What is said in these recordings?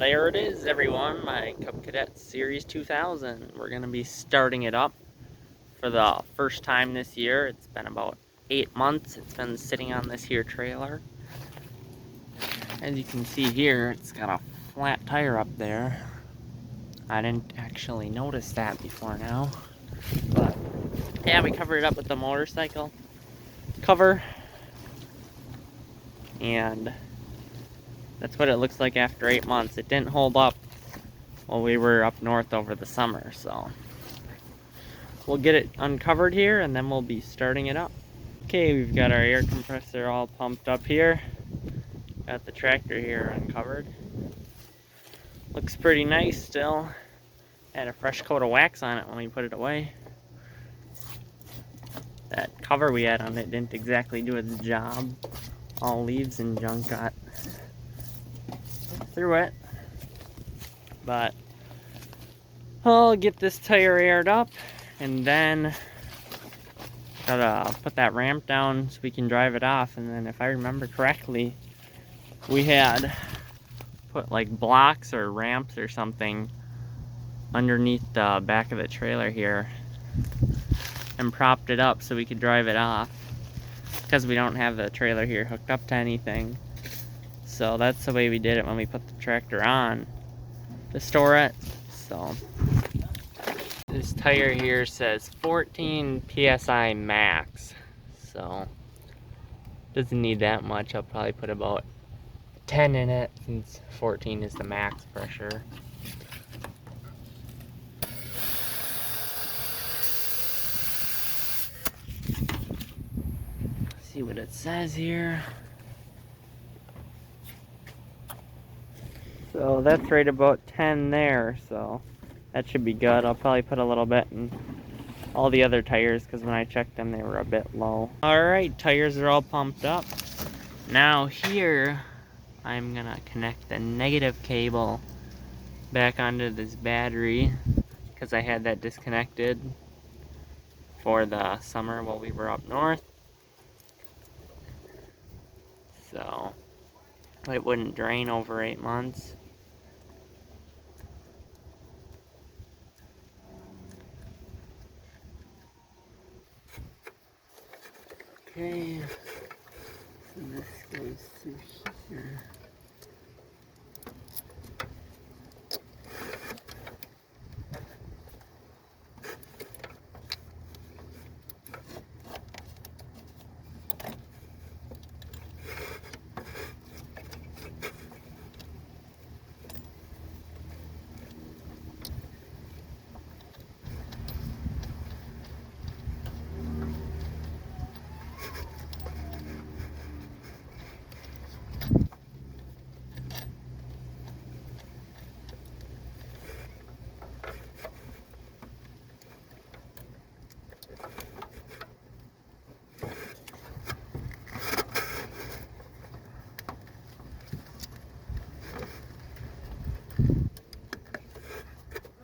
There it is, everyone, my Cadet Series 2000. We're going to be starting it up for the first time this year. It's been about 8 months. It's been sitting on this here trailer. As you can see here, it's got a flat tire up there. I didn't actually notice that before now. But yeah, we covered it up with the motorcycle cover. And that's what it looks like after 8 months. It didn't hold up while we were up north over the summer, so we'll get it uncovered here and then we'll be starting it up. Okay, we've got our air compressor all pumped up here. Got the tractor here uncovered. Looks pretty nice still. Had a fresh coat of wax on it when we put it away. That cover we had on it didn't exactly do its job. All leaves and junk got through it. But I'll get this tire aired up and then gotta put that ramp down so we can drive it off. And then if I remember correctly, we had put like blocks or ramps or something underneath the back of the trailer here and propped it up so we could drive it off, because we don't have the trailer here hooked up to anything. So that's the way we did it when we put the tractor on to store it. So this tire here says 14 psi max, so doesn't need that much. I'll probably put about 10 in it since 14 is the max pressure. Let's see what it says here. So that's right about 10 there, so that should be good. I'll probably put a little bit in all the other tires because when I checked them they were a bit low. Alright, tires are all pumped up. Now here I'm gonna connect the negative cable back onto this battery because I had that disconnected for the summer while we were up north. So it wouldn't drain over 8 months. Okay, so this goes through here.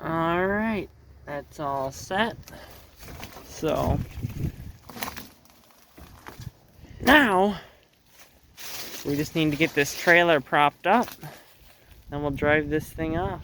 Alright, that's all set. So now we just need to get this trailer propped up and we'll drive this thing off.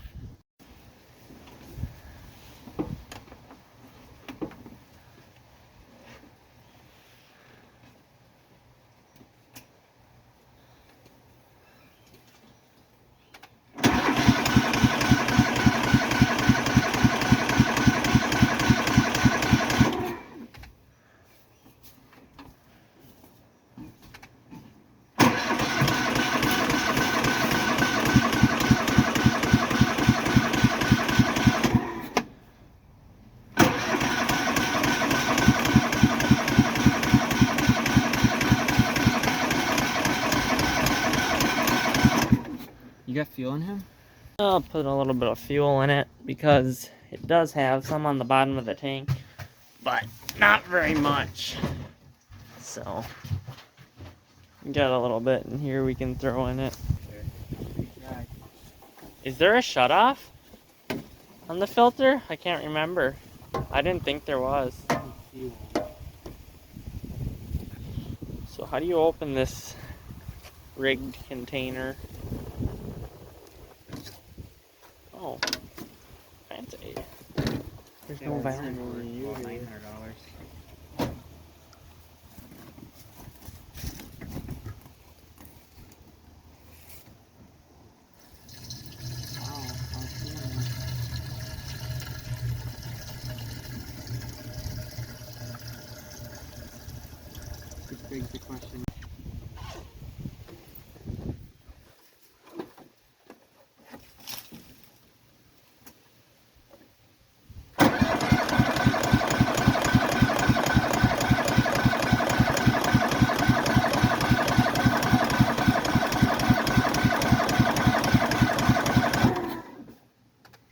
You got fuel in him? I'll put a little bit of fuel in it because it does have some on the bottom of the tank, but not very much. So, got a little bit in here we can throw in it. Is there a shutoff on the filter? I can't remember. I didn't think there was. So how do you open this rigged container? only about $900. Which begs the question.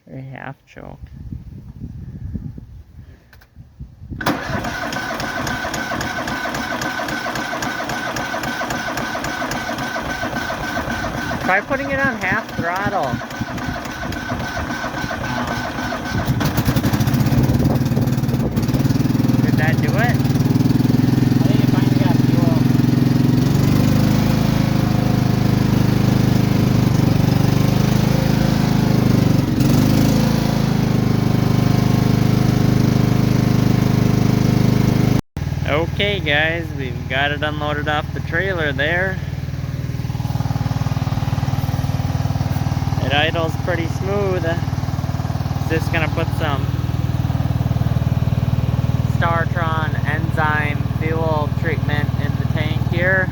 Very half choke. Try putting it on half throttle. Did that do it? I think it finally got fuel. Okay guys, we've got it unloaded off the trailer there. It idles pretty smooth. Just gonna put some Startron enzyme fuel treatment in the tank here.